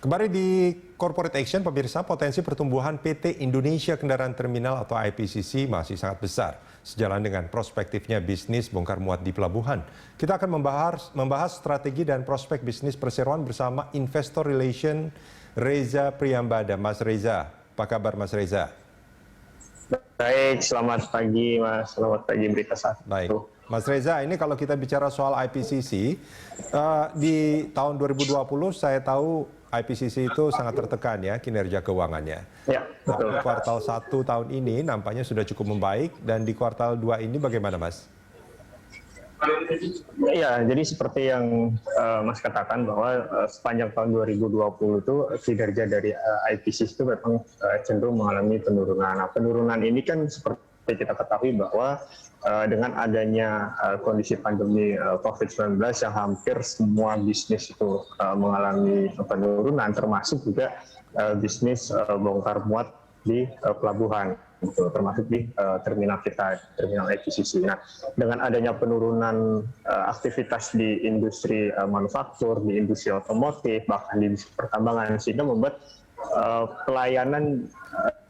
Kembali di Corporate Action, pemirsa, potensi pertumbuhan PT Indonesia Kendaraan Terminal atau IPCC masih sangat besar, sejalan dengan prospektifnya bisnis bongkar muat di pelabuhan. Kita akan membahas strategi dan prospek bisnis perseroan bersama Investor Relation Reza Priyambada. Mas Reza, apa kabar Mas Reza? Baik, selamat pagi Mas, selamat pagi Berita Satu. Baik. Mas Reza, ini kalau kita bicara soal IPCC, di tahun 2020 saya tahu IPCC itu sangat tertekan ya kinerja keuangannya. Ya, betul. Nah, kuartal 1 tahun ini nampaknya sudah cukup membaik, dan di kuartal 2 ini bagaimana Mas? Ya, jadi seperti yang Mas katakan bahwa sepanjang tahun 2020 itu kinerja dari IPCC itu memang cenderung mengalami penurunan. Nah, penurunan ini kan seperti kita ketahui bahwa dengan adanya kondisi pandemi COVID-19 yang hampir semua bisnis itu mengalami penurunan, termasuk juga bisnis bongkar muat di pelabuhan, termasuk di terminal kita, terminal IPCC. Nah, dengan adanya penurunan aktivitas di industri manufaktur, di industri otomotif, bahkan di industri pertambangan, sehingga membuat pelayanan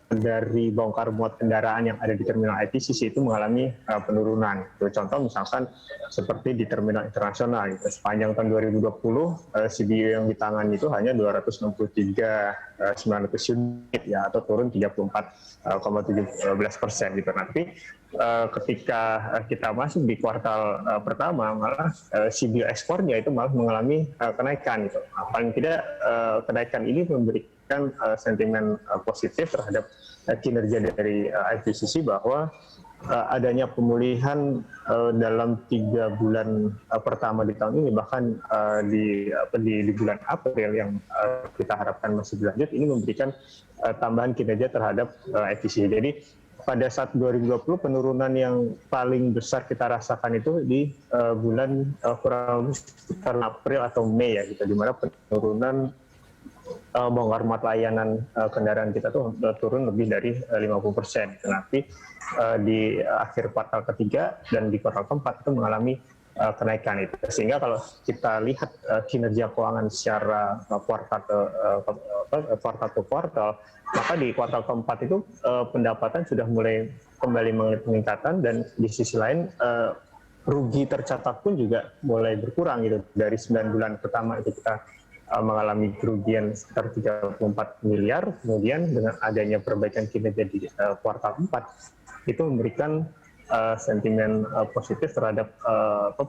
dari bongkar muat kendaraan yang ada di terminal IPCC itu mengalami penurunan. Contoh misalkan seperti di terminal internasional, sepanjang tahun 2020 CBU yang ditangani itu hanya 263.900 unit ya, atau turun 34,17%. gitu. Nanti ketika kita masuk di kuartal pertama, malah CBU ekspornya itu malah mengalami kenaikan. Gitu. Paling tidak kenaikan ini memberikan sentimen positif terhadap kinerja dari IPCC bahwa adanya pemulihan dalam 3 bulan pertama di tahun ini, bahkan di bulan April yang kita harapkan masih berlanjut, ini memberikan tambahan kinerja terhadap IPCC. Jadi pada saat 2020 penurunan yang paling besar kita rasakan itu di bulan kurang sekitar April atau Mei ya, gitu, di mana penurunan bongkar muat layanan kendaraan kita tuh turun lebih dari 50%. Nanti di akhir kuartal ketiga dan di kuartal keempat itu mengalami kenaikan itu. Sehingga kalau kita lihat kinerja keuangan secara kuartal ke kuartal, maka di kuartal keempat itu pendapatan sudah mulai kembali mengalami peningkatan, dan di sisi lain rugi tercatat pun juga mulai berkurang gitu. Dari 9 bulan pertama itu kita mengalami kerugian sekitar 34 miliar, kemudian dengan adanya perbaikan kinerja di kuartal 4 itu memberikan sentimen positif terhadap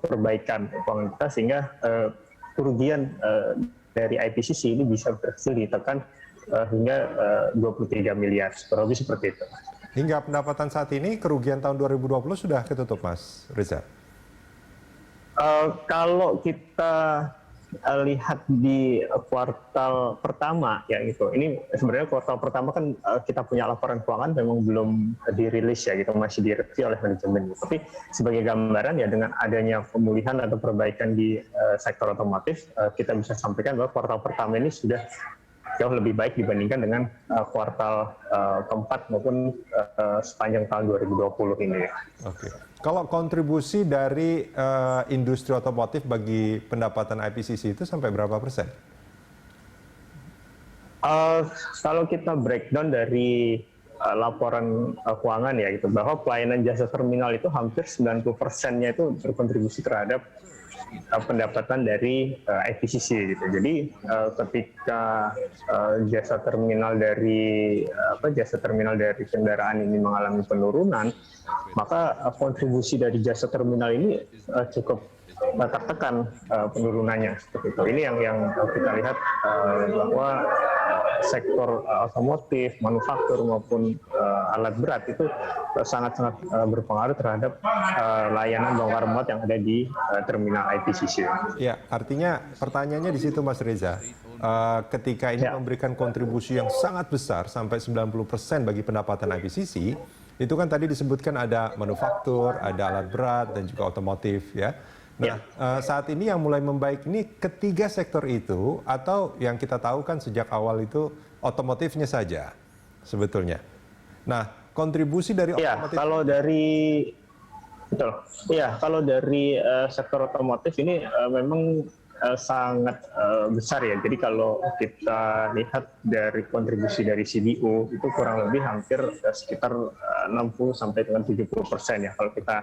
perbaikan keuangan kita, sehingga kerugian dari IPCC ini bisa berhasil ditekan hingga 23 miliar, kurang lebih seperti itu. Hingga pendapatan saat ini, kerugian tahun 2020 sudah ketutup Mas Reza? Kalau kita lihat di kuartal pertama ya gitu. Ini sebenarnya kuartal pertama kan kita punya laporan keuangan memang belum dirilis ya gitu, masih direview oleh manajemen. Tapi sebagai gambaran ya, dengan adanya pemulihan atau perbaikan di sektor otomotif, kita bisa sampaikan bahwa kuartal pertama ini sudah jauh lebih baik dibandingkan dengan kuartal keempat maupun sepanjang tahun 2020 ini. Oke. Kalau kontribusi dari industri otomotif bagi pendapatan IPCC itu sampai berapa persen? Kalau kita breakdown dari laporan keuangan ya gitu, bahwa pelayanan jasa terminal itu hampir 90%-nya itu berkontribusi terhadap pendapatan dari IPCC gitu. Jadi ketika jasa terminal dari kendaraan ini mengalami penurunan, maka kontribusi dari jasa terminal ini cukup tertekan penurunannya seperti itu. Ini yang kita lihat bahwa sektor otomotif, manufaktur maupun alat berat itu sangat-sangat berpengaruh terhadap layanan bongkar muat yang ada di terminal IPCC. Ya, artinya pertanyaannya di situ Mas Reza. Ketika ini memberikan kontribusi yang sangat besar sampai 90% bagi pendapatan IPCC, itu kan tadi disebutkan ada manufaktur, ada alat berat, dan juga otomotif ya. Nah, saat ini yang mulai membaik ini ketiga sektor itu, atau yang kita tahu kan sejak awal itu otomotifnya saja sebetulnya. Nah, kontribusi dari otomotif. Kalau dari sektor otomotif ini memang sangat besar ya. Jadi kalau kita lihat dari kontribusi dari CDO itu kurang lebih hampir sekitar 60 sampai dengan 70% ya. Kalau kita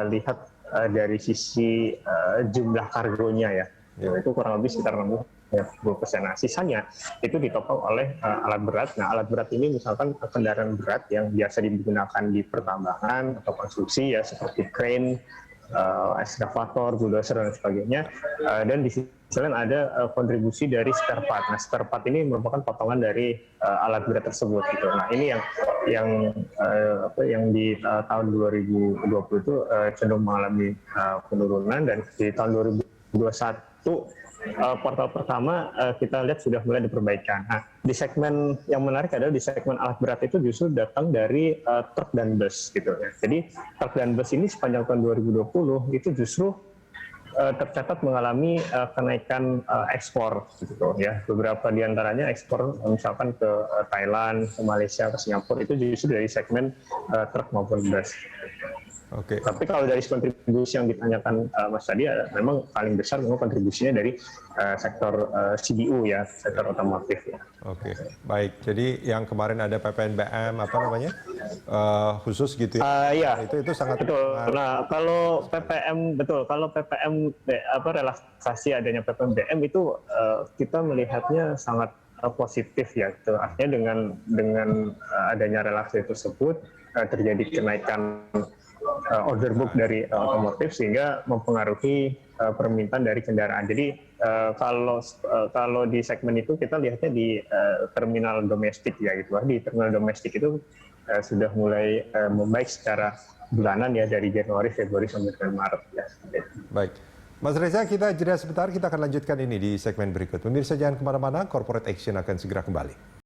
lihat dari sisi jumlah kargonya ya, itu kurang lebih sekitar 60%. Nah, sisanya itu ditopang oleh alat berat. Nah, alat berat ini misalkan kendaraan berat yang biasa digunakan di pertambangan atau konstruksi ya, seperti crane, ekskavator, bulldozer dan sebagainya. Dan di sisi lain ada kontribusi dari spare part. Nah, spare part ini merupakan potongan dari alat berat tersebut gitu. Nah, ini yang di tahun 2020 itu cenderung mengalami penurunan, dan di tahun 2021 kuartal pertama kita lihat sudah mulai diperbaikan. Nah, di segmen yang menarik adalah di segmen alat berat itu justru datang dari truk dan bus gitu ya. Jadi truk dan bus ini sepanjang tahun 2020 itu justru tercatat mengalami kenaikan ekspor gitu ya. Beberapa di antaranya ekspor misalkan ke Thailand, ke Malaysia, ke Singapura itu justru dari segmen truk maupun bus. Oke. Tapi kalau dari kontribusi yang ditanyakan Mas tadi, memang paling besar memang kontribusinya dari sektor CDU ya, sektor otomotif ya. Oke, baik. Jadi yang kemarin ada PPNBM apa namanya khusus gitu ya? Iya. Itu sangat betul. Nah, kalau PPM betul, kalau PPM relaksasi adanya PPNBM itu kita melihatnya sangat positif ya. Gitu. Artinya dengan adanya relaksasi tersebut terjadi kenaikan order book dari otomotif sehingga mempengaruhi permintaan dari kendaraan. Jadi kalau di segmen itu kita lihatnya di terminal domestik ya gitu. Di terminal domestik itu sudah mulai membaik secara bulanan ya, dari Januari, Februari sampai dengan Maret ya. Baik. Mas Reza, kita jeda sebentar, kita akan lanjutkan ini di segmen berikut. Pemirsa jangan kemana-mana, Corporate Action akan segera kembali.